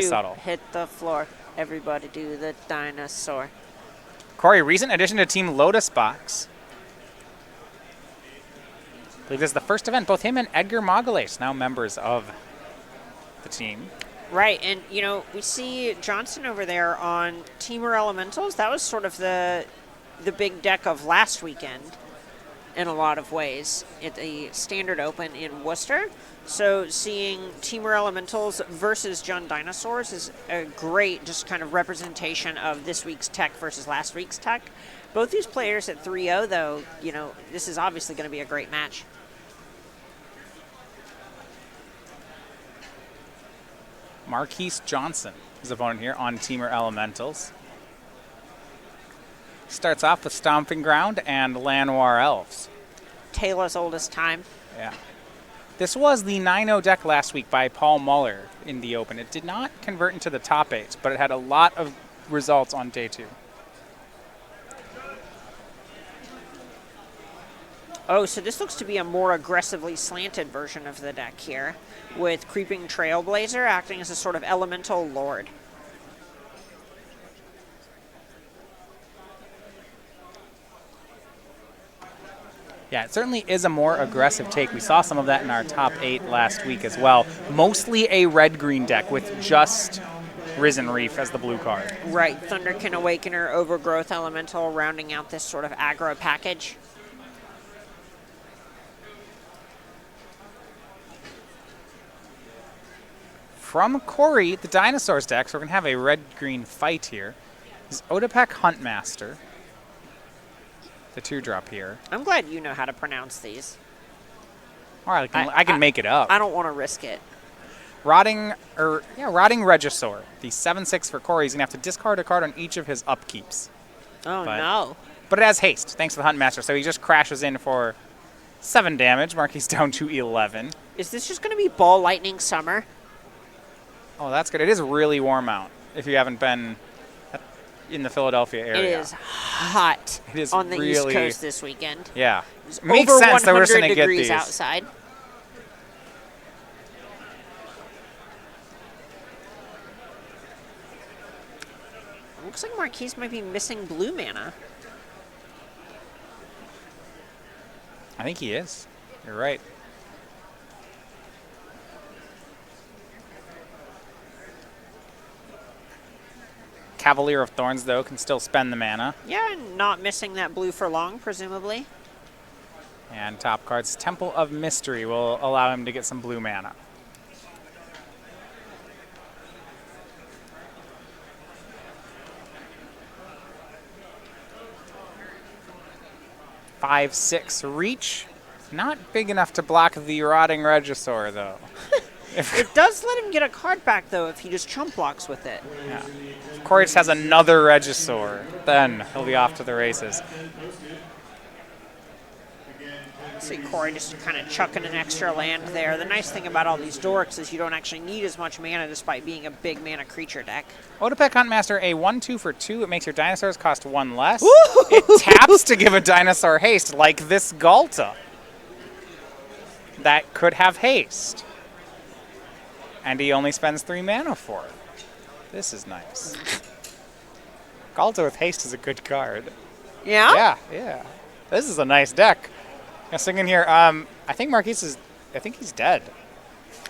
subtle. Hit the floor. Everybody do the dinosaur. Corey, recent addition to Team Lotus Box. I believe this is the first event. Both him and Edgar Mogales now members of the team. Right, and, you know, we see Johnson over there on Teamer Elementals. That was sort of the big deck of last weekend in a lot of ways at the Standard Open in Worcester. So seeing Teamer Elementals versus Jund Dinosaurs is a great just kind of representation of this week's tech versus last week's tech. Both these players at 3-0, though, you know, this is obviously going to be a great match. Marquise Johnson is opponent here on Teamer Elementals. Starts off with Stomping Ground and Llanowar Elves. Taylor's oldest time. Yeah. This was the 9-0 deck last week by Paul Muller in the Open. It did not convert into the top 8, but it had a lot of results on day 2. Oh, so this looks to be a more aggressively slanted version of the deck here, with Creeping Trailblazer acting as a sort of elemental lord. Yeah, it certainly is a more aggressive take. We saw some of that in our top 8 last week as well. Mostly a red-green deck with just Risen Reef as the blue card. Right, Thunderkin Awakener, Overgrowth Elemental, rounding out this sort of aggro package. From Corey, the Dinosaurs deck, so we're going to have a red-green fight here, is Odapek Huntmaster. The 2-drop here. I'm glad you know how to pronounce these. Or I can make it up. I don't want to risk it. Rotting Regisaur. The 7/6 for Corey. He's going to have to discard a card on each of his upkeeps. Oh, no. But it has haste, thanks to the Huntmaster, so he just crashes in for 7 damage. Marquis down to 11. Is this just going to be Ball Lightning Summer? Oh, that's good. It is really warm out if you haven't been in the Philadelphia area. It is hot it is on the really, East Coast this weekend. Yeah. It's Makes over sense that we're 100 going to get degrees these. outside. Looks like Marquise might be missing blue mana. I think he is. You're right. Cavalier of Thorns, though, can still spend the mana. Yeah, not missing that blue for long, presumably. And top card's Temple of Mystery will allow him to get some blue mana. Five, 6 reach. Not big enough to block the Rotting Regisaur, though. It does let him get a card back, though, if he just chump blocks with it. Yeah. If Corey just has another Regisaur, then he'll be off to the races. See Corey just kind of chucking an extra land there. The nice thing about all these dorks is you don't actually need as much mana despite being a big mana creature deck. Odapek Huntmaster, a 1/2 for 2. It makes your dinosaurs cost 1 less. It taps to give a dinosaur haste, like this Galta. That could have haste. And he only spends 3 mana for it. This is nice. Galta with haste is a good card. Yeah? Yeah. This is a nice deck. I'm thinking here, I think Marquise is, I think he's dead.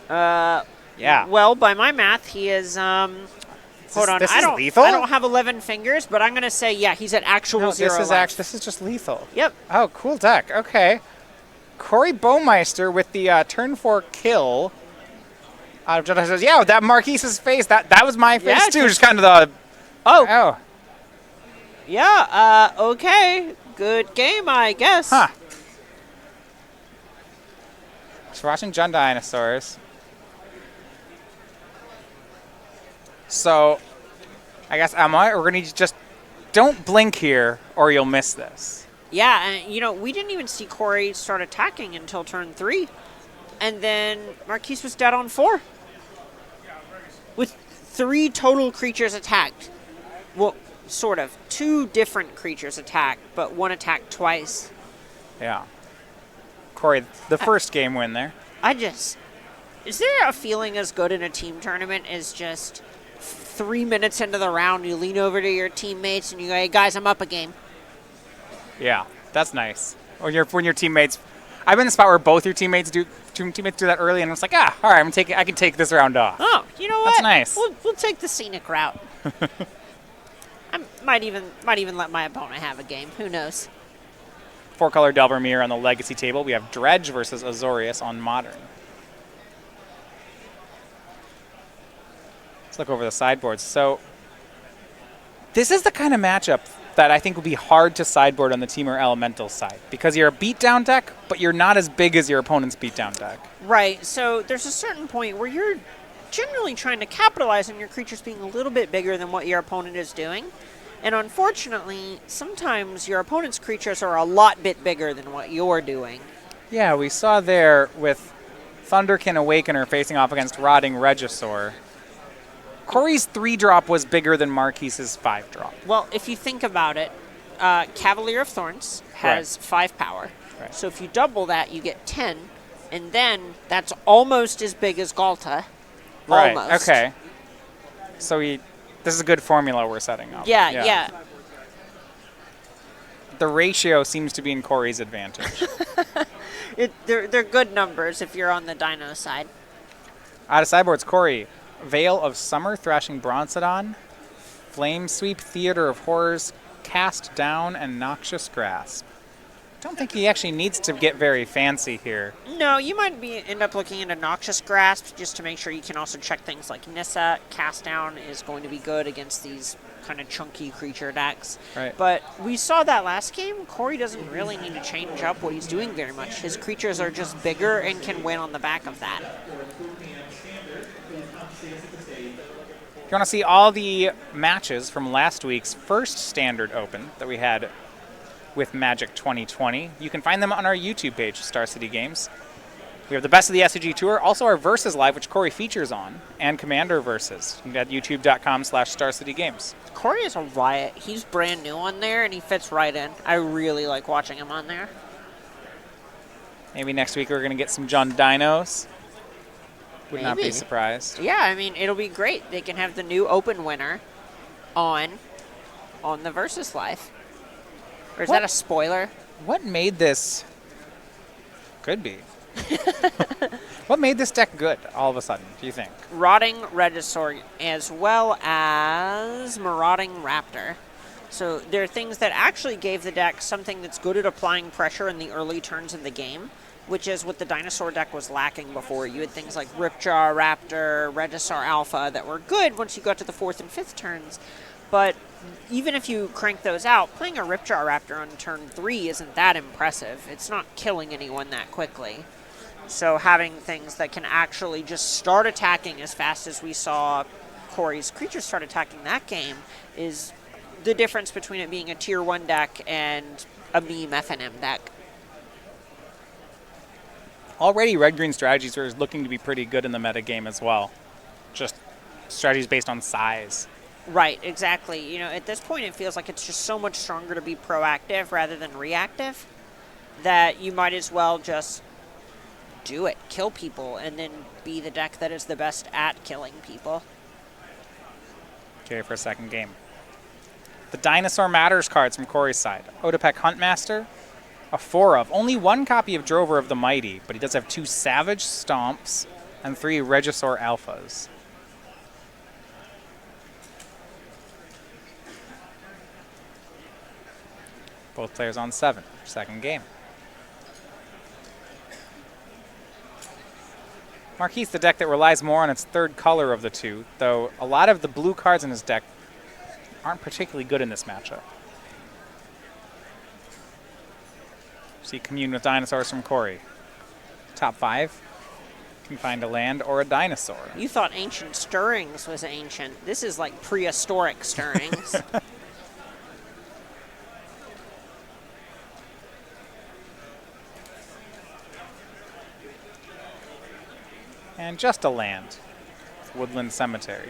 Yeah. Well, by my math, he is, hold on. This I is don't, lethal? I don't have 11 fingers, but I'm going to say, yeah, he's at actual No, 0 this is life. this is just lethal. Yep. Oh, cool deck. Okay. Corey Baumeister with the turn 4 kill. Yeah, that Marquise's face. That was my face Yeah, too. Just kind of the. Oh. Yeah. Okay. Good game, I guess. Huh. Just watching Jund Dinosaurs. So, I guess we're gonna just don't blink here, or you'll miss this. Yeah, and you know, we didn't even see Corey start attacking until turn 3. And then Marquise was dead on 4. With 3 total creatures attacked. Well, sort of. 2 different creatures attacked, but 1 attacked twice. Yeah. Corey, the first game win there. Is there a feeling as good in a team tournament as just 3 minutes into the round, you lean over to your teammates and you go, "Hey guys, I'm up a game." Yeah, that's nice. When your teammates, I've been in a spot where both your teammates do that early, and it's like, all right, I can take this round off. Oh, you know what? That's nice. We'll take the scenic route. I might even let my opponent have a game. Who knows? 4-color Delvermere on the Legacy table. We have Dredge versus Azorius on Modern. Let's look over the sideboards. So this is the kind of matchup that I think will be hard to sideboard on the Temur Elemental side, because you're a beatdown deck, but you're not as big as your opponent's beatdown deck. Right, so there's a certain point where you're generally trying to capitalize on your creatures being a little bit bigger than what your opponent is doing. And unfortunately, sometimes your opponent's creatures are a lot bit bigger than what you're doing. Yeah, we saw there with Thunderkin Awakener facing off against Rotting Regisaur. Corey's 3-drop was bigger than Marquise's 5-drop. Well, if you think about it, Cavalier of Thorns has 5 power. Right. So if you double that, you get 10. And then that's almost as big as Galta. Right, Almost. okay. So this is a good formula we're setting up. Yeah. The ratio seems to be in Corey's advantage. They're good numbers if you're on the Dino side. Out of sideboards, Corey, Veil of Summer, Thrashing Bronzodon, Flame Sweep, Theater of Horrors, Cast Down, and Noxious Grasp. I don't think he actually needs to get very fancy here. No, you might end up looking into Noxious Grasp just to make sure you can also check things like Nissa. Cast Down is going to be good against these kind of chunky creature decks. Right. But we saw that last game. Corey doesn't really need to change up what he's doing very much. His creatures are just bigger and can win on the back of that. If you want to see all the matches from last week's first Standard Open that we had with Magic 2020, you can find them on our YouTube page, Star City Games. We have the Best of the SCG Tour, also our Versus Live, which Corey features on, and Commander Versus. You can get youtube.com/StarCityGames. Corey is a riot. He's brand new on there, and he fits right in. I really like watching him on there. Maybe next week we're going to get some John Dinos. Would not be Maybe. surprised. Yeah, I mean, it'll be great. They can have the new Open winner on the Versus Live. Or is that a spoiler? What made this... Could be. What made this deck good all of a sudden, do you think? Rotting Regisaur as well as Marauding Raptor. So there are things that actually gave the deck something that's good at applying pressure in the early turns of the game, which is what the Dinosaur deck was lacking before. You had things like Ripjaw Raptor, Regisaur Alpha that were good once you got to the 4th and 5th turns. But even if you crank those out, playing a Ripjaw Raptor on turn 3 isn't that impressive. It's not killing anyone that quickly. So having things that can actually just start attacking as fast as we saw Corey's creatures start attacking that game is the difference between it being a tier 1 deck and a meme FNM deck. Already red-green strategies are looking to be pretty good in the metagame as well. Just strategies based on size. Right, exactly. You know, at this point it feels like it's just so much stronger to be proactive rather than reactive that you might as well just do it, kill people, and then be the deck that is the best at killing people. Okay, for a second game. The Dinosaur Matters cards from Corey's side. Odapek Huntmaster, a 4 of. Only 1 copy of Drover of the Mighty, but he does have 2 Savage Stomps and 3 Regisaur Alphas. Both players on 7. Second game. Marquise, the deck that relies more on its third color of the two, though a lot of the blue cards in his deck aren't particularly good in this matchup. See Commune with Dinosaurs from Corey. Top 5. Can find a land or a dinosaur. You thought Ancient Stirrings was ancient. This is like prehistoric Stirrings. And just a land. Woodland Cemetery.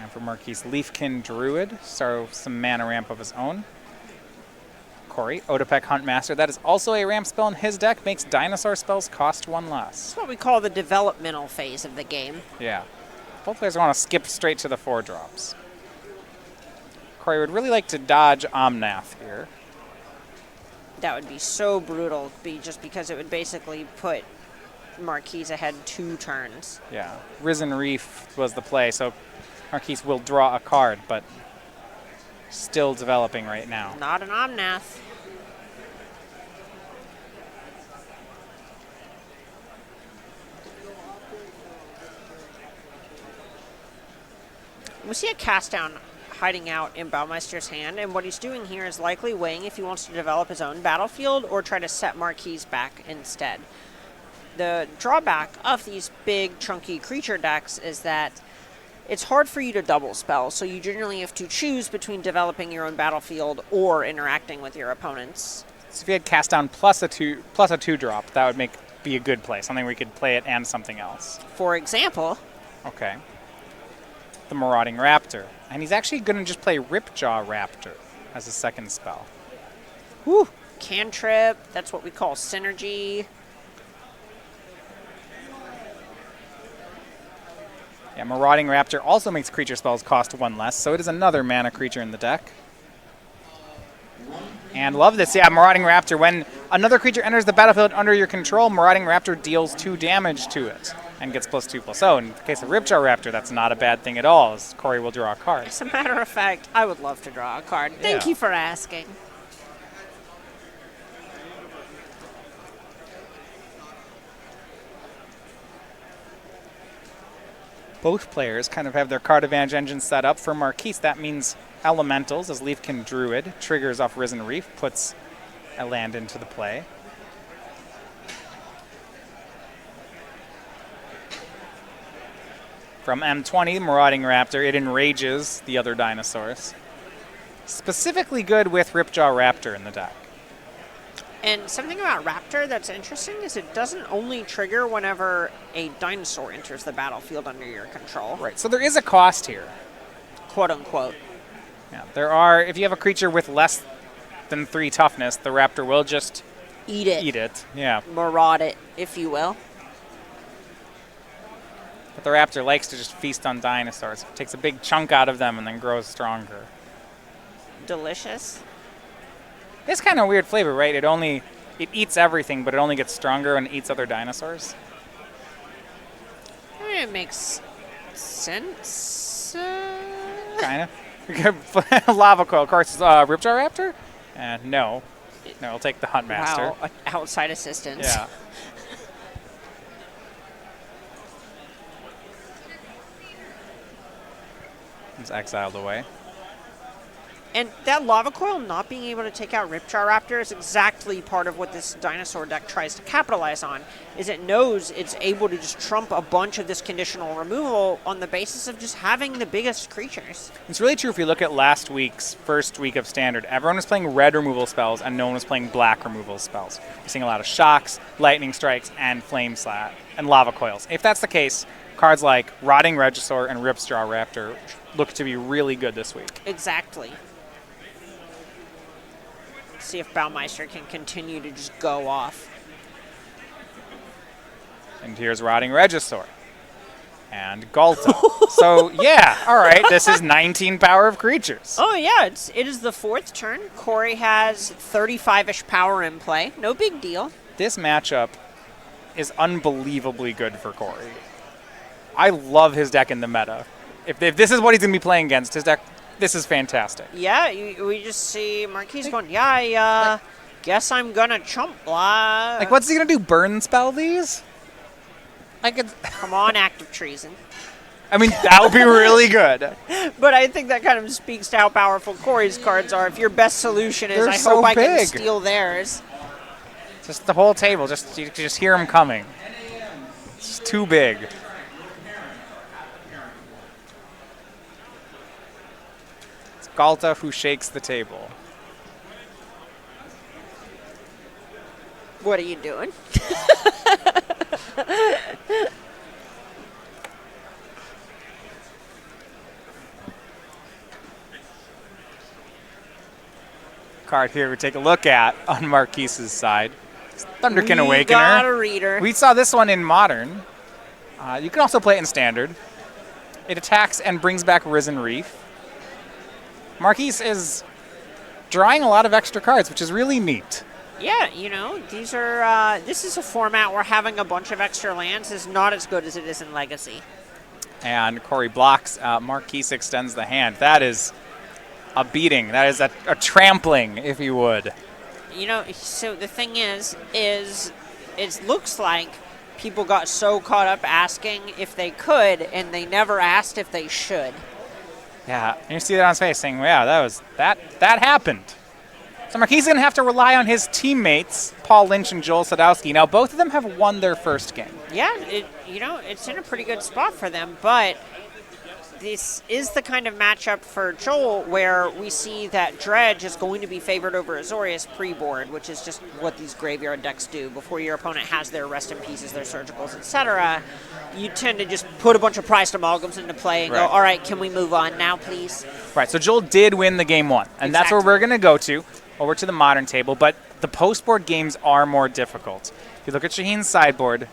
And for Marquise, Leafkin Druid, so some mana ramp of his own. Corey, Otepec Huntmaster. That is also a ramp spell in his deck. Makes dinosaur spells cost 1 less. That's what we call the developmental phase of the game. Yeah. Both players want to skip straight to the 4-drops. Corey would really like to dodge Omnath here. That would be so brutal, just because it would basically put Marquise ahead 2 turns. Yeah. Risen Reef was the play, so Marquise will draw a card, but still developing right now. Not an Omnath. We see a cast down hiding out in Baumeister's hand, and what he's doing here is likely weighing if he wants to develop his own battlefield or try to set Marquise back instead. The drawback of these big, chunky creature decks is that it's hard for you to double spell, so you generally have to choose between developing your own battlefield or interacting with your opponents. So if you had cast down plus a 2-drop, that would be a good play, something where you could play it and something else. For example, okay, the Marauding Raptor. And he's actually going to just play Ripjaw Raptor as a second spell. whew, cantrip, that's what we call synergy. Yeah, Marauding Raptor also makes creature spells cost 1 less, so it is another mana creature in the deck. And love this, yeah, Marauding Raptor. When another creature enters the battlefield under your control, Marauding Raptor deals 2 damage to it and gets +2/+0. In the case of Ripjaw Raptor, that's not a bad thing at all, as Corey will draw a card. As a matter of fact, I would love to draw a card. Thank you for asking. Both players kind of have their card advantage engine set up. For Marquise, that means Elementals, as Leafkin Druid triggers off Risen Reef, puts a land into the play. From M20, Marauding Raptor, it enrages the other dinosaurs. Specifically good with Ripjaw Raptor in the deck. And something about Raptor that's interesting is it doesn't only trigger whenever a dinosaur enters the battlefield under your control. Right, so there is a cost here. Quote unquote. Yeah, there are, if you have a creature with less than 3 toughness, the Raptor will just Eat it. eat it. Yeah. Maraud it, if you will. But the Raptor likes to just feast on dinosaurs. It takes a big chunk out of them and then grows stronger. Delicious. It's kind of a weird flavor, right? It eats everything, but it only gets stronger when it eats other dinosaurs. I mean, it makes sense. Kind of. Lava Coil, of course, Ripjaw Raptor? No. No, I'll take the Huntmaster. Wow, outside assistance. Yeah. He's exiled away. And that Lava Coil not being able to take out Ripjaw Raptor is exactly part of what this dinosaur deck tries to capitalize on, is it knows it's able to just trump a bunch of this conditional removal on the basis of just having the biggest creatures. It's really true if you look at last week's first week of Standard. Everyone was playing red removal spells and no one was playing black removal spells. You're seeing a lot of Shocks, Lightning Strikes, and Flame Slat, and Lava Coils. If that's the case, cards like Rotting Regisaur and Ripjaw Raptor look to be really good this week. Exactly. See if Baumeister can continue to just go off. And here's Rotting Regisaur. And Galta. So, yeah, all right, this is 19 power of creatures. Oh, yeah, it is the 4th turn. Corey has 35-ish power in play. No big deal. This matchup is unbelievably good for Corey. I love his deck in the meta. If this is what he's going to be playing against, his deck, this is fantastic. Yeah, we just see Marquise going, yeah, I guess I'm going to chump. Blah. Like, what's he going to do, burn spell these? Come on, active treason. I mean, that would be really good. But I think that kind of speaks to how powerful Corey's cards are. If your best solution is, They're I so hope I can big. steal theirs. Just the whole table, you just hear him coming. It's too big. It's Galta who shakes the table. What are you doing? card here we take a look at on Marquise's side. Thunderkin We Awakener. got a reader. We saw this one in Modern. You can also play it in Standard. It attacks and brings back Risen Reef. Marquise is drawing a lot of extra cards, which is really neat. Yeah, you know, these are. This is a format where having a bunch of extra lands is not as good as it is in Legacy. And Corey blocks. Marquise extends the hand. That is a beating. That is a trampling, if you would. You know, so the thing is it looks like people got so caught up asking if they could, and they never asked if they should. Yeah, and you see that on his face saying, yeah, that happened. So Marquise is going to have to rely on his teammates, Paul Lynch and Joel Sadowsky. Now, both of them have won their first game. Yeah, it's in a pretty good spot for them, but this is the kind of matchup for Joel where we see that Dredge is going to be favored over Azorius pre-board, which is just what these graveyard decks do. Before your opponent has their Rest in Pieces, their Surgicals, etc., you tend to just put a bunch of priced amalgams into play and go, all right, can we move on now, please? Right, so Joel did win the game one, and that's where we're going to go to, over to the Modern table, but the post-board games are more difficult. If you look at Shaheen's sideboard,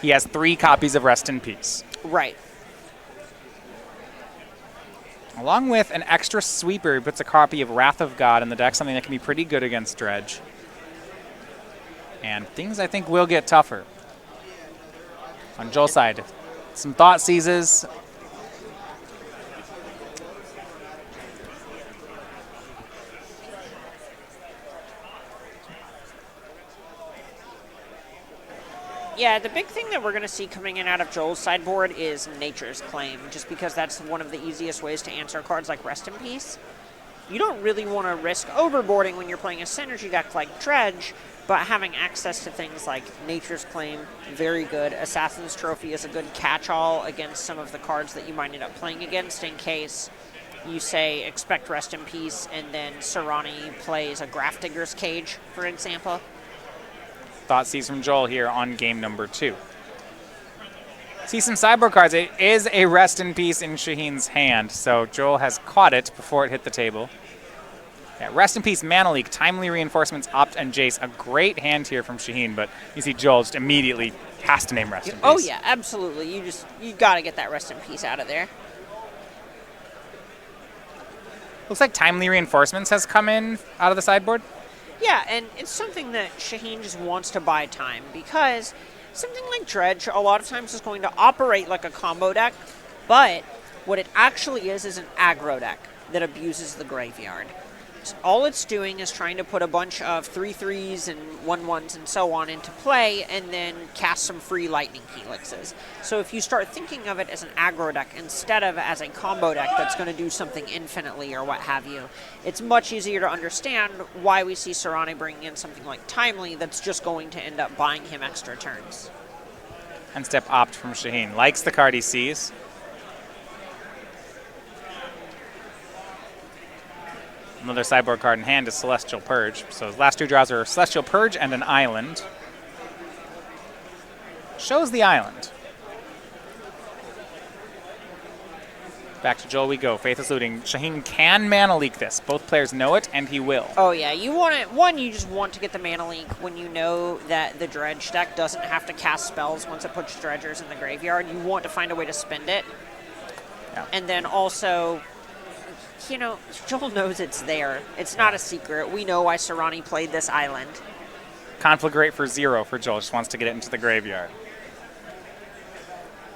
he has 3 copies of Rest in Peace. Right. Along with an extra sweeper, he puts a copy of Wrath of God in the deck, something that can be pretty good against Dredge. And things, I think, will get tougher. On Joel's side, some Thought Seizes. Yeah, the big thing that we're going to see coming in out of Joel's sideboard is Nature's Claim, just because that's one of the easiest ways to answer cards like Rest in Peace. You don't really want to risk overboarding when you're playing a synergy deck like Dredge, but having access to things like Nature's Claim, very good. Assassin's Trophy is a good catch-all against some of the cards that you might end up playing against in case you say expect Rest in Peace and then Soorani plays a Grafdigger's Cage, for example. Thoughtseize from Joel here on game number 2. See some sideboard cards. It is a Rest in Peace in Shaheen's hand, so Joel has caught it before it hit the table. Yeah, Rest in Peace, Mana Leak, Timely Reinforcements, Opt, and Jace. A great hand here from Shaheen, but you see Joel just immediately has to name Rest in Peace. Oh yeah, absolutely. You got to get that Rest in Peace out of there. Looks like Timely Reinforcements has come in out of the sideboard. Yeah, and it's something that Shaheen just wants to buy time because something like Dredge a lot of times is going to operate like a combo deck, but what it actually is an aggro deck that abuses the graveyard. So all it's doing is trying to put a bunch of 3/3s and 1/1s and so on into play and then cast some free lightning helixes. So if you start thinking of it as an aggro deck instead of as a combo deck that's going to do something infinitely or what have you, it's much easier to understand why we see Soorani bringing in something like Timely that's just going to end up buying him extra turns. And step Opt from Shaheen. Likes the card he sees. Another sideboard card in hand is Celestial Purge. So his last 2 draws are Celestial Purge and an Island. Shows the Island. Back to Joel we go. Faithless Looting. Shaheen can Mana Leak this. Both players know it, and he will. Oh yeah, you want it. One, you just want to get the Mana Leak when you know that the Dredge deck doesn't have to cast spells once it puts Dredgers in the graveyard. You want to find a way to spend it. Yeah. And then also, you know, Joel knows it's there. It's not a secret. We know why Soorani played this island. Conflagrate for 0 for Joel. Just wants to get it into the graveyard.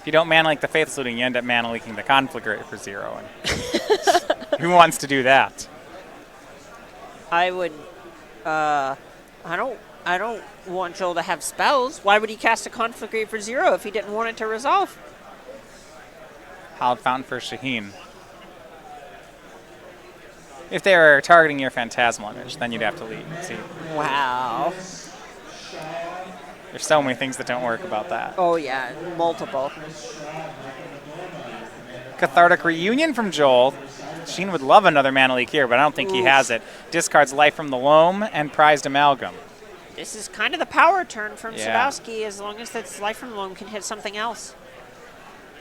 If you don't Mana Leak the Faithless Looting, you end up Mana Leaking the Conflagrate for 0. And who wants to do that? I would. I don't want Joel to have spells. Why would he cast a Conflagrate for 0 if he didn't want it to resolve? Hallowed Fountain for Shaheen. If they were targeting your Phantasmal image, then you'd have to leave. See, Wow. there's so many things that don't work about that. Oh yeah, multiple. Cathartic Reunion from Joel. Shaheen would love another Mana Leak here, but I don't think he has it. Discards Life from the Loam and Prized Amalgam. This is kind of the power turn from Yeah. Sadowsky as long as that's Life from Loam can hit something else.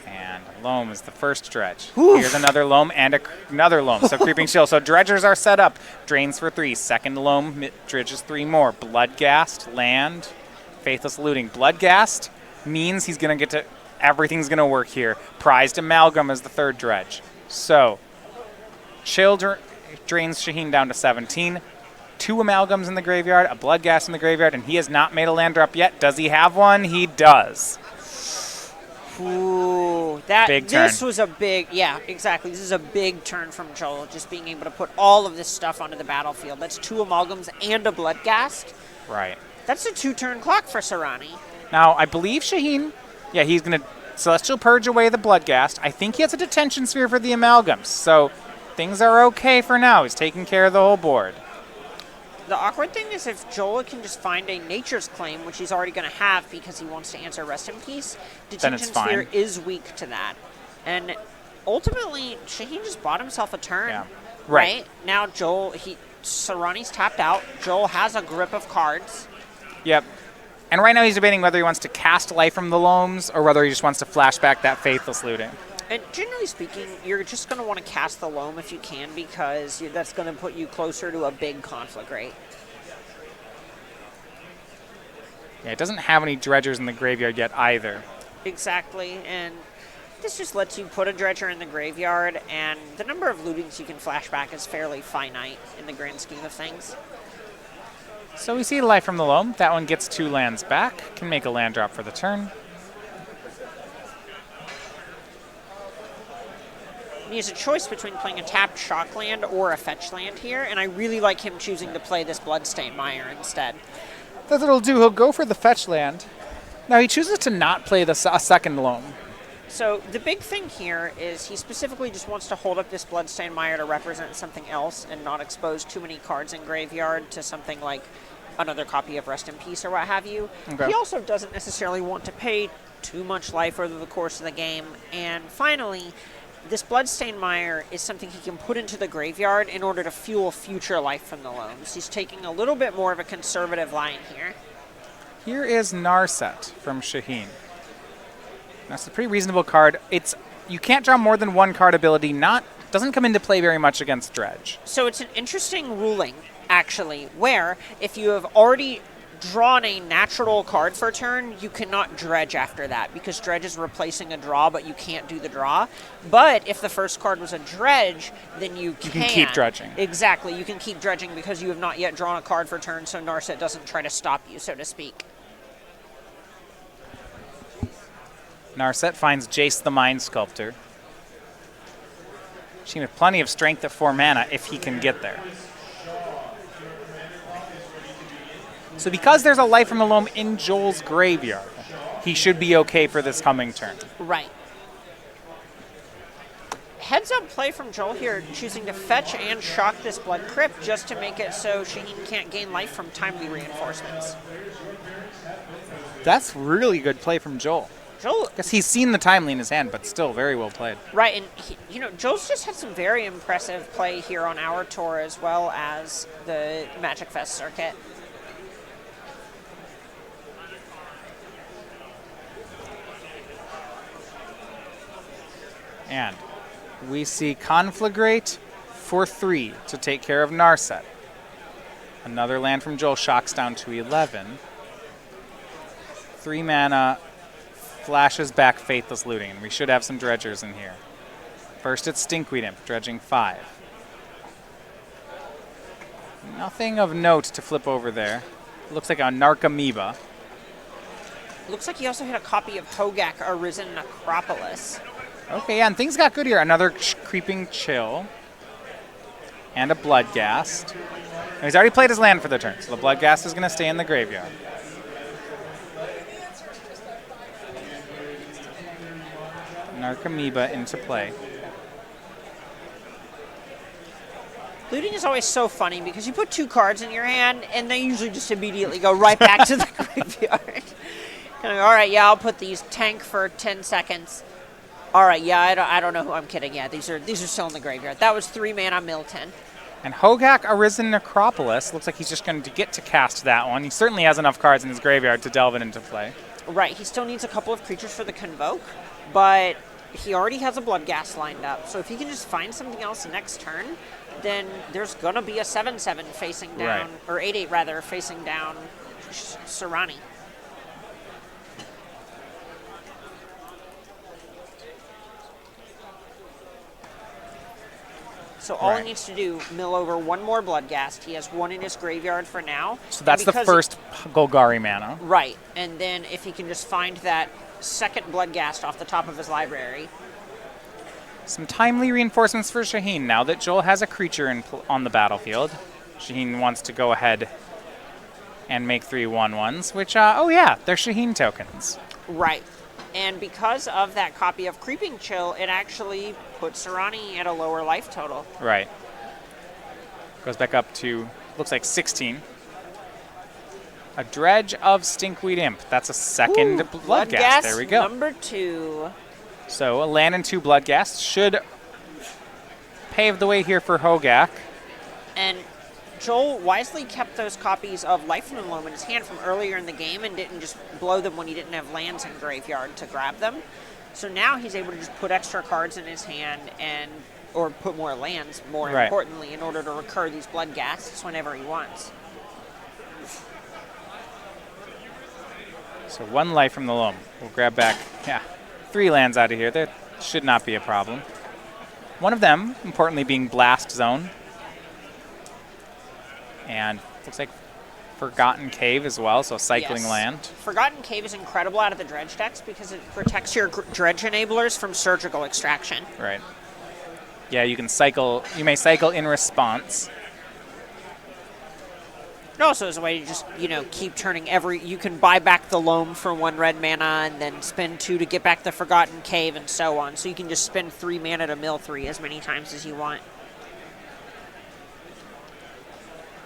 And Loam is the first dredge. Here's another Loam and another Loam. So Creeping Chill. So dredgers are set up. Drains for 3. Second Loam dredges 3 more. Bloodghast, land, Faithless Looting. Bloodghast means he's going to get to, everything's going to work here. Prized Amalgam is the third dredge. So Chill drains Shaheen down to 17. 2 Amalgams in the graveyard, a Bloodghast in the graveyard, and he has not made a land drop yet. Does he have one? He does. Ooh, big turn. This was a big, yeah, exactly. This is a big turn from Joel, just being able to put all of this stuff onto the battlefield. That's 2 Amalgams and a Bloodghast. Right. That's a 2-turn clock for Soorani. Now, I believe Shaheen, yeah, he's going to Celestial Purge away the Bloodghast. I think he has a Detention Sphere for the Amalgams, so things are okay for now. He's taking care of the whole board. The awkward thing is if Joel can just find a Nature's Claim, which he's already going to have because he wants to answer Rest in Peace, Detention Sphere is weak to that. And ultimately, Shaheen just bought himself a turn. Yeah. Right? Now Joel, Soorani's tapped out. Joel has a grip of cards. Yep. And right now he's debating whether he wants to cast Life from the Loams or whether he just wants to flash back that Faithless Looting. And generally speaking, you're just going to want to cast the Loam if you can because that's going to put you closer to a big conflict rate. Yeah, it doesn't have any dredgers in the graveyard yet either. Exactly, and this just lets you put a dredger in the graveyard, and the number of lootings you can flash back is fairly finite in the grand scheme of things. So we see Life from the Loam. That one gets 2 lands back. Can make a land drop for the turn. He has a choice between playing a tapped shock land or a fetch land here, and I really like him choosing to play this Bloodstained Mire instead. That's what he'll do. He'll go for the fetch land. Now he chooses to not play a second Loam. So the big thing here is he specifically just wants to hold up this Bloodstained Mire to represent something else and not expose too many cards in graveyard to something like another copy of Rest in Peace or what have you. Okay. He also doesn't necessarily want to pay too much life over the course of the game. And finally, this Bloodstained Mire is something he can put into the graveyard in order to fuel future life from the Loams. He's taking a little bit more of a conservative line here. Here is Narset from Shaheen. That's a pretty reasonable card. You can't draw more than 1 card ability. Doesn't come into play very much against Dredge. So it's an interesting ruling, actually, where if you have already drawn a natural card for a turn, you cannot dredge after that because dredge is replacing a draw, but you can't do the draw. But if the first card was a dredge, then you can keep dredging. Exactly, you can keep dredging because you have not yet drawn a card for turn, so Narset doesn't try to stop you, so to speak. Narset finds Jace the Mind Sculptor. She has plenty of strength at 4 mana if he can get there. So because there's a Life from the Loam in Joel's graveyard, he should be okay for this coming turn. Right. Heads up play from Joel here, choosing to fetch and shock this Blood Crypt just to make it so Shaheen can't gain life from timely reinforcements. That's really good play from Joel. Because he's seen the timely in his hand, but still very well played. Right, and Joel's just had some very impressive play here on our tour as well as the Magic Fest circuit. And we see Conflagrate for 3 to take care of Narset. Another land from Joel shocks down to 11. 3 mana, flashes back Faithless Looting. We should have some dredgers in here. First it's Stinkweed Imp, dredging 5. Nothing of note to flip over there. Looks like a Narcomoeba. Looks like he also had a copy of Hogak Arisen Necropolis. Okay, yeah, and things got good here. Another Creeping Chill. And a Bloodghast. And he's already played his land for the turn, so the Bloodghast is going to stay in the graveyard. Narcomoeba into play. Looting is always so funny because you put 2 cards in your hand and they usually just immediately go right back to the graveyard. Kind of, all right, yeah, I'll put these tank for 10 seconds. All right, yeah, I don't know who I'm kidding. Yeah, these are still in the graveyard. That was 3 mana Milton. And Hogak Arisen Necropolis looks like he's just going to get to cast that one. He certainly has enough cards in his graveyard to delve it into play. Right, he still needs a couple of creatures for the Convoke, but he already has a Bloodghast lined up. So if he can just find something else next turn, then there's going to be a 7/7 facing down, or 8/8 rather, facing down Soorani. So all he needs to do, mill over one more Bloodghast. He has one in his graveyard for now. So that's the first Golgari mana. Right. And then if he can just find that second Bloodghast off the top of his library. Some timely reinforcements for Shaheen now that Joel has a creature on the battlefield. Shaheen wants to go ahead and make 3 1/1s, which, oh yeah, they're Shaheen tokens. Right. And because of that copy of Creeping Chill, it actually puts Soorani at a lower life total. Right. Goes back up to, looks like 16. A Dredge of Stinkweed Imp. That's a second Bloodghast. There we go. Number 2. So a land and 2 Bloodghast should pave the way here for Hogak. And Joel wisely kept those copies of Life and Loam in his hand from earlier in the game and didn't just blow them when he didn't have lands in graveyard to grab them. So now he's able to just put extra cards in his hand or put more lands, more importantly, in order to recur these Bloodghasts whenever he wants. So 1 life from the Loam. We'll grab back, 3 lands out of here. That should not be a problem. One of them, importantly, being Blast Zone. And looks like Forgotten Cave as well, so cycling land. Forgotten Cave is incredible out of the Dredge decks because it protects your Dredge enablers from surgical extraction. Right. Yeah, you can cycle. You may cycle in response. It also is a way to just, keep turning you can buy back the Loam for 1 red mana and then spend 2 to get back the Forgotten Cave and so on. So you can just spend 3 mana to mill 3 as many times as you want.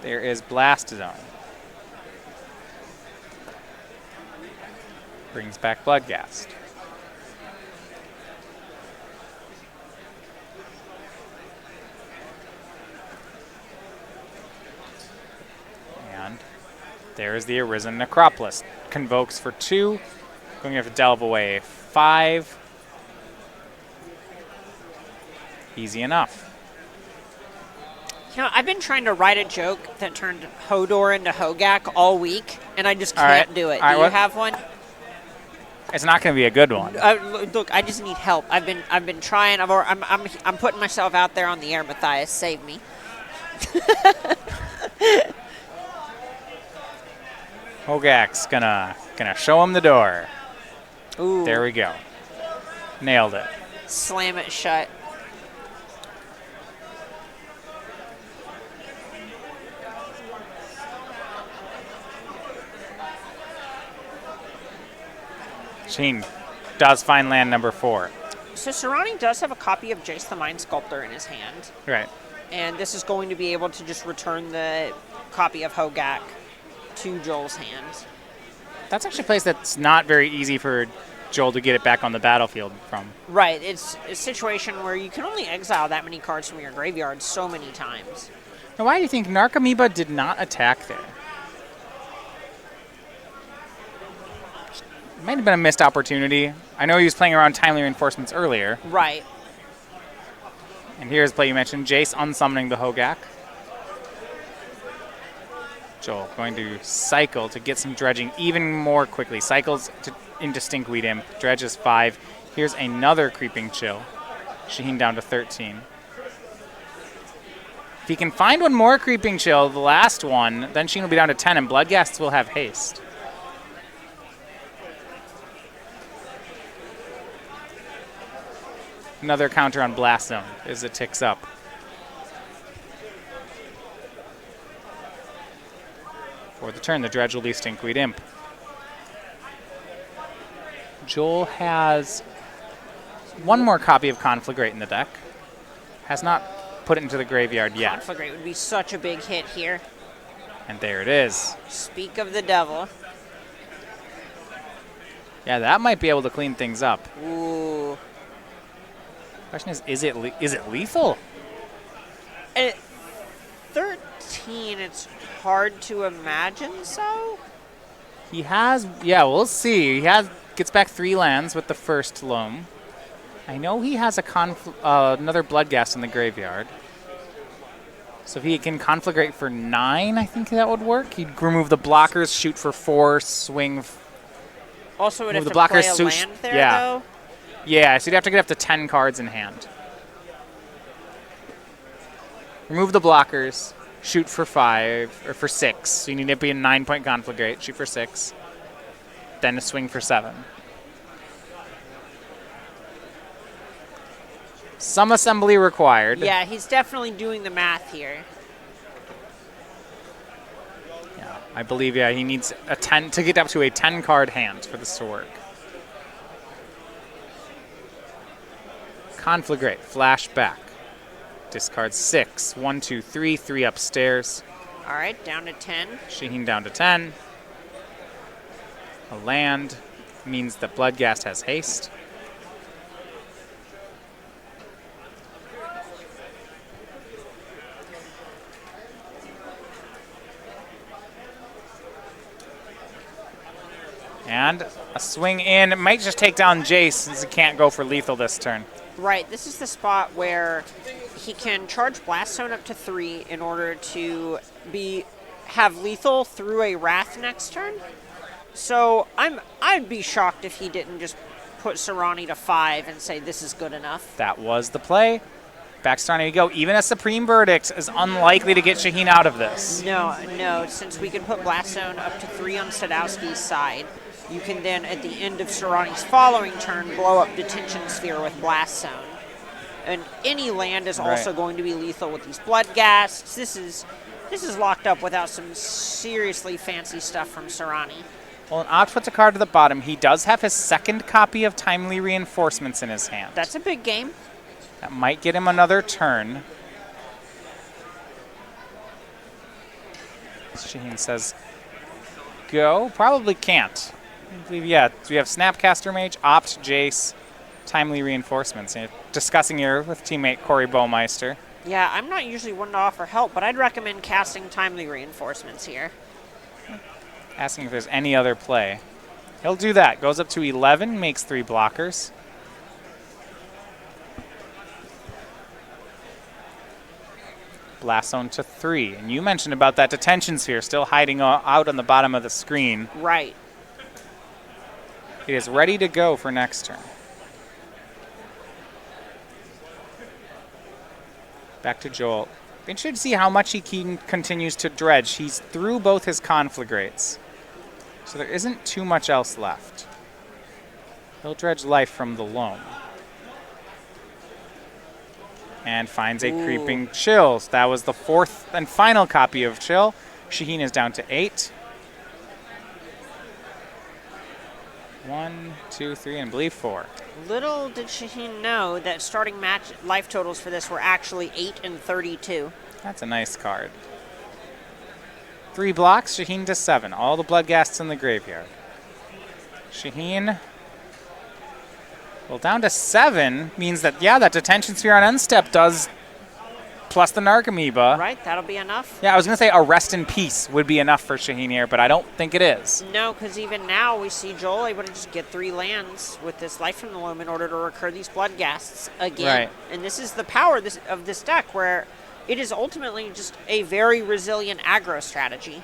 There is Blast Zone. Brings back Bloodghast. And there's the Arisen Necropolis. Convokes for 2. Going to have to delve away 5. Easy enough. I've been trying to write a joke that turned Hodor into Hogak all week, and I just can't do it. Do you have one? It's not going to be a good one. Look, I just need help. I've been trying. I'm putting myself out there on the air, Matthias. Save me. Hogak's gonna show him the door. Ooh. There we go. Nailed it. Slam it shut. Sheen does find land number 4. So Soorani does have a copy of Jace the Mind Sculptor in his hand. Right. And this is going to be able to just return the copy of Hogak to Joel's hands. That's actually a place that's not very easy for Joel to get it back on the battlefield from. Right. It's a situation where you can only exile that many cards from your graveyard so many times. Now, why do you think Narcomoeba did not attack there? Might have been a missed opportunity. I know he was playing around timely reinforcements earlier. Right. And here's the play you mentioned, Jace unsummoning the Hogak. Joel going to cycle to get some dredging even more quickly. Cycles into Stinkweed Imp, dredges 5. Here's another Creeping Chill. Shaheen down to 13. If he can find one more Creeping Chill, the last one, then Shaheen will be down to 10, and Bloodghasts will have haste. Another counter on Blast Zone as it ticks up. For the turn, the Dredge will be Stinkweed Imp. Joel has one more copy of Conflagrate in the deck. Has not put it into the graveyard yet. Conflagrate would be such a big hit here. And there it is. Speak of the devil. Yeah, that might be able to clean things up. Ooh. Question is it lethal? At 13, it's hard to imagine so. He has, yeah, we'll see. He gets back 3 lands with the first Loam. I know he has another Bloodghast in the graveyard. So if he can Conflagrate for 9, I think that would work. He'd remove the blockers, shoot for 4, swing. Also, would have the to play blockers, a land there, yeah. though? Yeah, so you'd have to get up to 10 cards in hand. Remove the blockers, shoot for 5, or for 6. So you need to be a 9-point Conflagrate, shoot for 6. Then a swing for 7. Some assembly required. Yeah, he's definitely doing the math here. Yeah, I believe, he needs a 10 to get up to a 10-card hand for this to work. Conflagrate, flashback. Discard 6. 1, 2, 3, 3 upstairs. All right, down to 10. Shaheen down to 10. A land means that Bloodghast has haste. And a swing in. It might just take down Jace since he can't go for lethal this turn. Right, this is the spot where he can charge Blast Zone up to 3 in order to have lethal through a Wrath next turn. So I'd be shocked if he didn't just put Soorani to 5 and say this is good enough. That was the play. Back to Soorani we go. Even a Supreme Verdict is unlikely to get Shaheen out of this. No, since we can put Blast Zone up to 3 on Sadowsky's side, you can then, at the end of Soorani's following turn, blow up Detention Sphere with Blast Zone. And any land is also going to be lethal with these Bloodghasts. This is locked up without some seriously fancy stuff from Soorani. Well, an Opt puts a card to the bottom. He does have his second copy of Timely Reinforcements in his hand. That's a big game. That might get him another turn. Shaheen says, go. Probably can't. I believe, we have Snapcaster Mage, Opt, Jace, Timely Reinforcements. And discussing here with teammate Corey Baumeister. Yeah, I'm not usually one to offer help, but I'd recommend casting Timely Reinforcements here. Asking if there's any other play. He'll do that. Goes up to 11, makes 3 blockers. Blast Zone to 3. And you mentioned about that Detention Sphere still hiding out on the bottom of the screen. Right. He is ready to go for next turn. Back to Joel. Interested to see how much he continues to dredge. He's through both his Conflagrates. So there isn't too much else left. He'll dredge life from the loam. And finds a Creeping Chill. That was the 4th and final copy of Chill. Shaheen is down to 8. 1, 2, 3, and I believe 4. Little did Shaheen know that starting match life totals for this were actually 8 and 32. That's a nice card. 3 blocks, Shaheen to 7. All the Bloodghasts in the graveyard. Shaheen, well, down to 7 means that, that Detention Sphere on Unstep does, plus the Narcomoeba. Right, that'll be enough. Yeah, I was going to say a Rest in Peace would be enough for Shaheen here, but I don't think it is. No, because even now we see Joel able to just get 3 lands with this Life from the Loam in order to recur these Bloodghasts again. Right. And this is the power of this deck, where it is ultimately just a very resilient aggro strategy.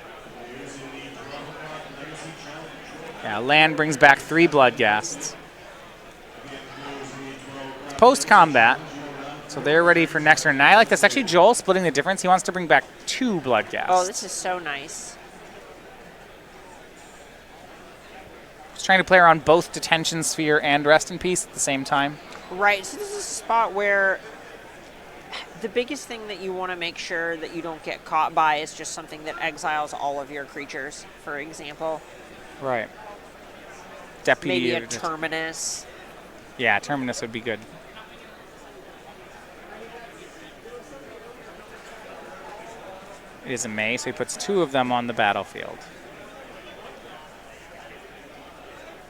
Yeah, land brings back 3 Bloodghasts. It's post-combat, so they're ready for next turn. And I like this. Actually, Joel splitting the difference. He wants to bring back 2 Bloodghasts. Oh, this is so nice. Just trying to play around both Detention Sphere and Rest in Peace at the same time. Right, so this is a spot where the biggest thing that you want to make sure that you don't get caught by is just something that exiles all of your creatures, for example. Right. Deputy. Maybe a Terminus. Yeah, Terminus would be good. It is a May, so he puts 2 of them on the battlefield.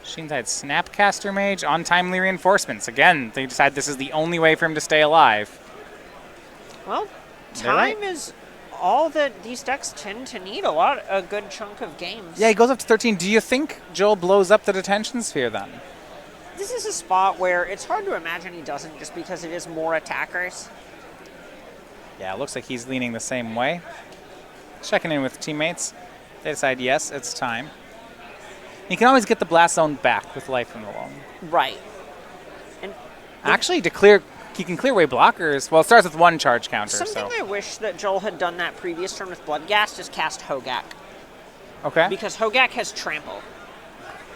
Sheenside Snapcaster Mage on Timely Reinforcements. Again, they decide this is the only way for him to stay alive. Well, time is all that these decks tend to need, a good chunk of games. Yeah, he goes up to 13. Do you think Joel blows up the Detention Sphere then? This is a spot where it's hard to imagine he doesn't, just because it is more attackers. Yeah, it looks like he's leaning the same way. Checking in with teammates. They decide, yes, it's time. You can always get the blast zone back with Life from the Loam. Right. And actually, he can clear away blockers. Well, it starts with 1 charge counter. Something I wish that Joel had done that previous turn with Bloodghast is cast Hogak. Okay. Because Hogak has Trample.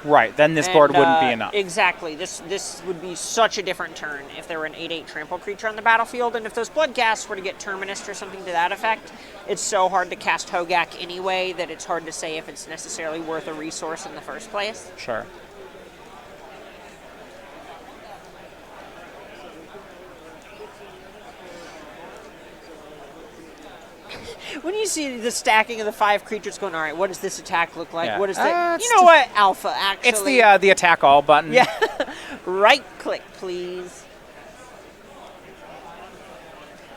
Right, then this board wouldn't be enough. Exactly. This would be such a different turn if there were an 8/8 trample creature on the battlefield, and if those Bloodghasts were to get Terminus or something to that effect, it's so hard to cast Hogak anyway that it's hard to say if it's necessarily worth a resource in the first place. Sure. When you see the stacking of the 5 creatures going, all right, what does this attack look like? Yeah. What is that? You know what? Alpha, actually. It's the attack all button. Yeah. Right click, please.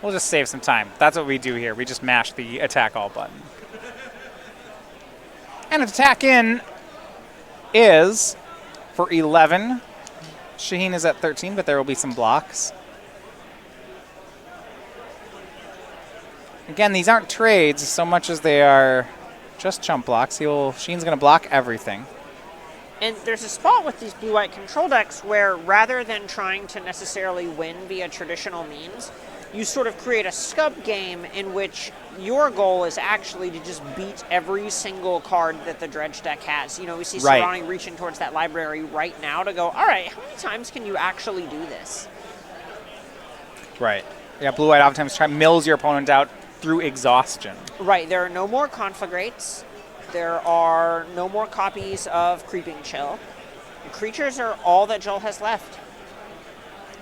We'll just save some time. That's what we do here. We just mash the attack all button. And attack in is for 11. Shaheen is at 13, but there will be some blocks. Again, these aren't trades so much as they are just chump blocks. Sheen's going to block everything. And there's a spot with these blue-white control decks where rather than trying to necessarily win via traditional means, you sort of create a scub game in which your goal is actually to just beat every single card that the Dredge deck has. You know, we see Soorani reaching towards that library right now to go, all right, how many times can you actually do this? Right. Yeah, blue-white oftentimes mills your opponent out through exhaustion. Right, there are no more Conflagrates. There are no more copies of Creeping Chill. The creatures are all that Joel has left.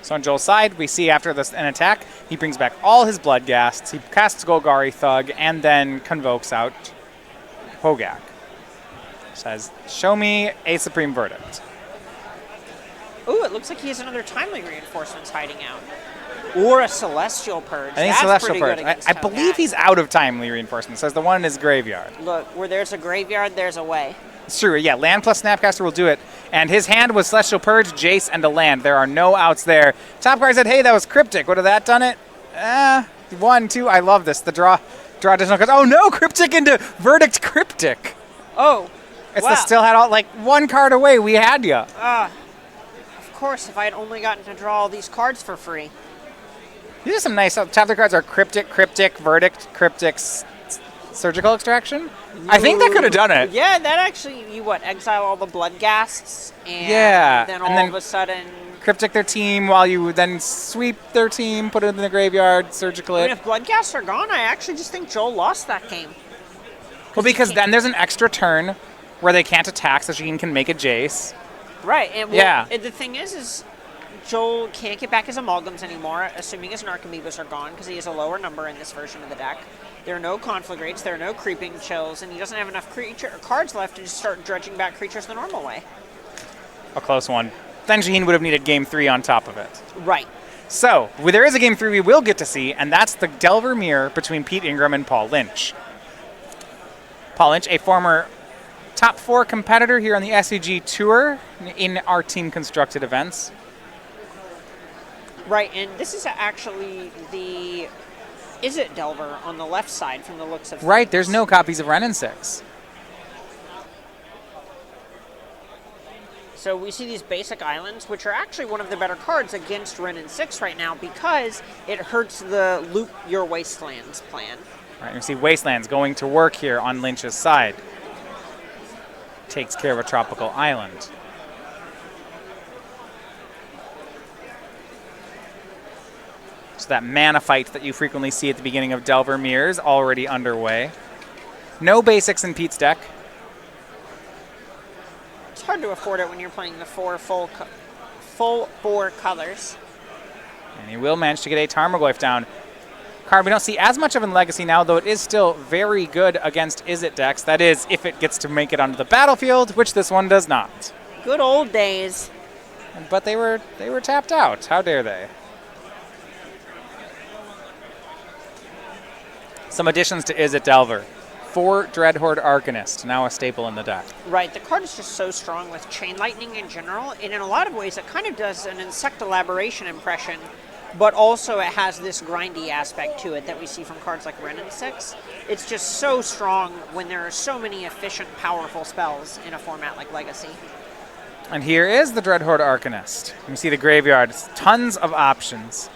So on Joel's side, we see after an attack, he brings back all his Bloodghasts, he casts Golgari Thug, and then convokes out Hogak. Says, show me a Supreme Verdict. Ooh, it looks like he has another Timely Reinforcements hiding out. Or a Celestial Purge. I think That's Celestial pretty Purge. good against I believe Hogak. he's out of Timely Reinforcements. Says the one in his graveyard. Look, where there's a graveyard, there's a way. It's true, yeah. Land plus Snapcaster will do it. And his hand was Celestial Purge, Jace, and a land. There are no outs there. Top card said, hey, that was Cryptic. Would have that done it? 1, 2. I love this. The draw additional cards. Oh, no, Cryptic into Verdict Cryptic. Oh, It's wow. the still had all, like, 1 card away. We had you. Of course, if I had only gotten to draw all these cards for free. These are some nice. Top of the cards are Cryptic, Verdict, Surgical Extraction. I think that could have done it. Yeah, that actually, you exile all the Bloodghasts, and then all of a sudden... Cryptic their team while you then sweep their team, put it in the graveyard, Surgical I it. mean, if Bloodghasts are gone, I actually just think Joel lost that game. Well, because then there's an extra turn where they can't attack, so Sheen can make a Jace. Right, and Yeah. and the thing is Joel can't get back his Amalgams anymore, assuming his Narcomoebas are gone, because he has a lower number in this version of the deck. There are no Conflagrates, there are no Creeping Chills, and he doesn't have enough cards left to just start dredging back creatures the normal way. A close one. Then Shaheen would have needed Game 3 on top of it. Right. So, there is a Game 3 we will get to see, and that's the Delver Mirror between Pete Ingram and Paul Lynch. Paul Lynch, a former top 4 competitor here on the SCG Tour in our team-constructed events. Right, and this is actually the Izzet Delver on the left side from the looks of things. Right, there's no copies of Wrenn and 6. So we see these basic islands, which are actually one of the better cards against Wrenn and 6 right now because it hurts the loop your wastelands plan. Right, you see Wastelands going to work here on Lynch's side. Takes care of a tropical island. So that mana fight that you frequently see at the beginning of Delver Mirrors already underway. No basics in Pete's deck. It's hard to afford it when you're playing the full 4 colors. And he will manage to get a Tarmogoyf down. Card we don't see as much of in Legacy now, though it is still very good against Izzet decks. That is, if it gets to make it onto the battlefield, which this one does not. Good old days. But they were tapped out. How dare they? Some additions to Izzet Delver. for Dreadhorde Arcanist, now a staple in the deck. Right, the card is just so strong with Chain Lightning in general, and in a lot of ways it kind of does an Insect Elaboration impression, but also it has this grindy aspect to it that we see from cards like Wrenn and 6. It's just so strong when there are so many efficient, powerful spells in a format like Legacy. And here is the Dreadhorde Arcanist. You see the graveyard, tons of options.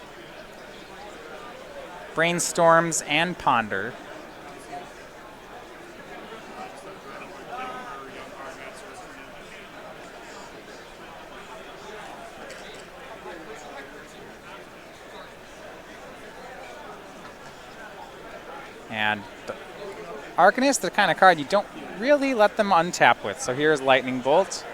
Brainstorms and Ponder. And the Arcanist, the kind of card you don't really let them untap with. So here's Lightning Bolt.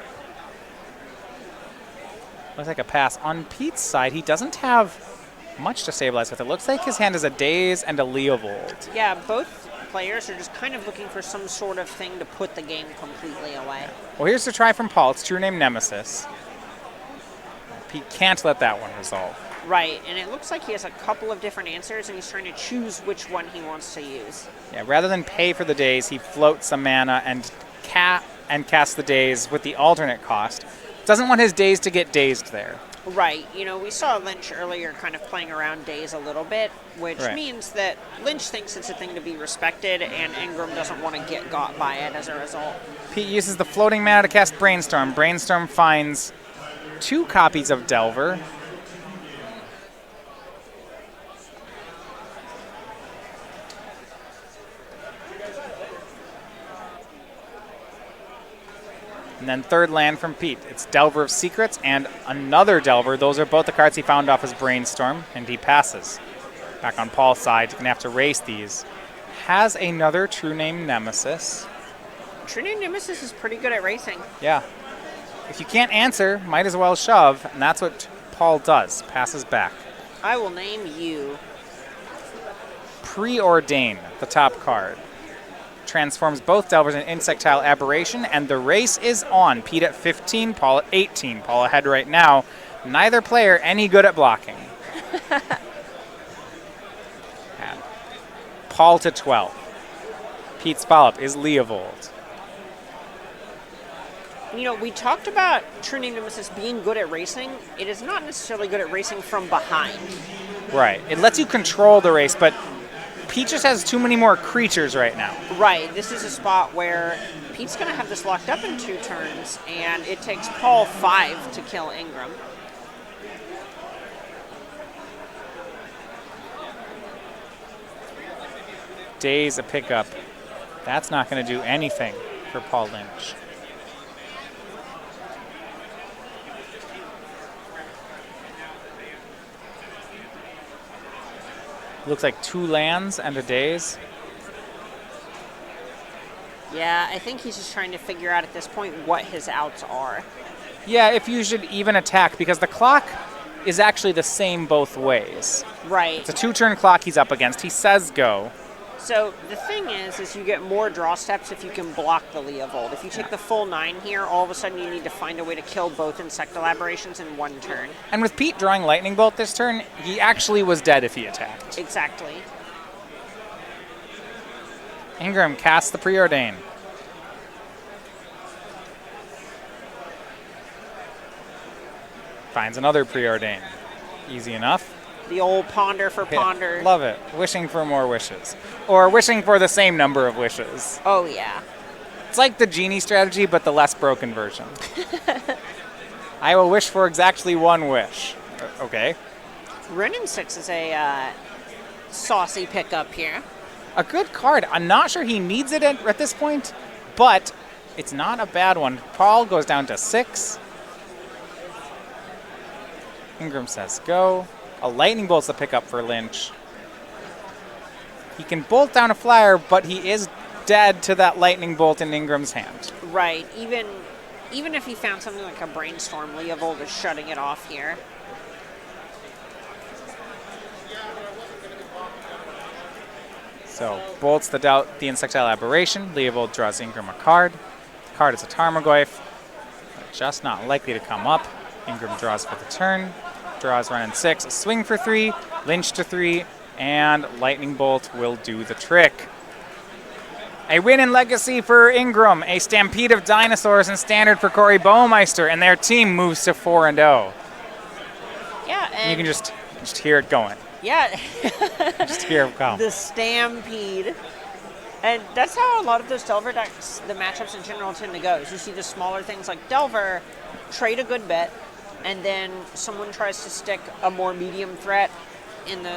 Looks like a pass. On Pete's side, he doesn't have much to stabilize with. It looks like his hand is a Daze and a Leovold. Yeah, both players are just kind of looking for some sort of thing to put the game completely away. Well, here's the try from Paul. It's True Name Nemesis. Pete can't let that one resolve. Right, and it looks like he has a couple of different answers, and he's trying to choose which one he wants to use. Yeah, rather than pay for the Daze, he floats some mana and casts the Daze with the alternate cost. Doesn't want his Daze to get dazed there. Right, you know, we saw Lynch earlier kind of playing around Daze a little bit, which means that Lynch thinks it's a thing to be respected, and Ingram doesn't want to get got by it as a result. Pete uses the floating mana to cast Brainstorm. Brainstorm finds 2 copies of Delver. And then third land from Pete. It's Delver of Secrets and another Delver. Those are both the cards he found off his Brainstorm, and he passes. Back on Paul's side, he's going to have to race these. Has another True Name Nemesis. True Name Nemesis is pretty good at racing. Yeah. If you can't answer, might as well shove, and that's what Paul does. Passes back. I will name you. Preordain, the top card. Transforms both Delvers in Insectile Aberration, and the race is on. Pete at 15, Paul at 18. Paul ahead right now. Neither player any good at blocking. And Paul to 12. Pete's follow-up is Leovold. You know, we talked about True Name Nemesis being good at racing. It is not necessarily good at racing from behind. Right. It lets you control the race, but Pete just has too many more creatures right now. Right. This is a spot where Pete's going to have this locked up in 2 turns, and it takes Paul 5 to kill Ingram. Daze a pickup. That's not going to do anything for Paul Lynch. Looks like 2 lands and a Daze. Yeah, I think he's just trying to figure out at this point what his outs are. Yeah, if you should even attack, because the clock is actually the same both ways. Right. It's a 2-turn clock he's up against. He says go. So the thing is you get more draw steps if you can block the Leovold. If you take the full 9 here, all of a sudden you need to find a way to kill both Insect Elaborations in 1 turn. And with Pete drawing Lightning Bolt this turn, he actually was dead if he attacked. Exactly. Ingram casts the Preordain. Finds another Preordain. Easy enough. The old ponder for ponder. Love it. Wishing for more wishes. Or wishing for the same number of wishes. Oh, yeah. It's like the genie strategy, but the less broken version. I will wish for exactly 1 wish. Okay. Wrenn and 6 is a saucy pickup here. A good card. I'm not sure he needs it at this point, but it's not a bad one. Paul goes down to 6. Ingram says go. A Lightning Bolt's the pickup for Lynch. He can bolt down a flyer, but he is dead to that Lightning Bolt in Ingram's hand. Right. Even if he found something like a Brainstorm, Leovold is shutting it off here. So bolts the Insectile Aberration. Leovold draws Ingram a card. The card is a Tarmogoyf, but just not likely to come up. Ingram draws for the turn. Draws Wrenn and 6. A swing for 3. Lynch to 3. And Lightning Bolt will do the trick. A win in Legacy for Ingram, a stampede of dinosaurs in Standard for Corey Baumeister, and their team moves to 4-0. Yeah, and You can just hear it going. yeah, Just hear it go. the stampede. And that's how a lot of those Delver decks, the matchups in general tend to go. Is you see the smaller things like Delver trade a good bet, and then someone tries to stick a more medium threat in the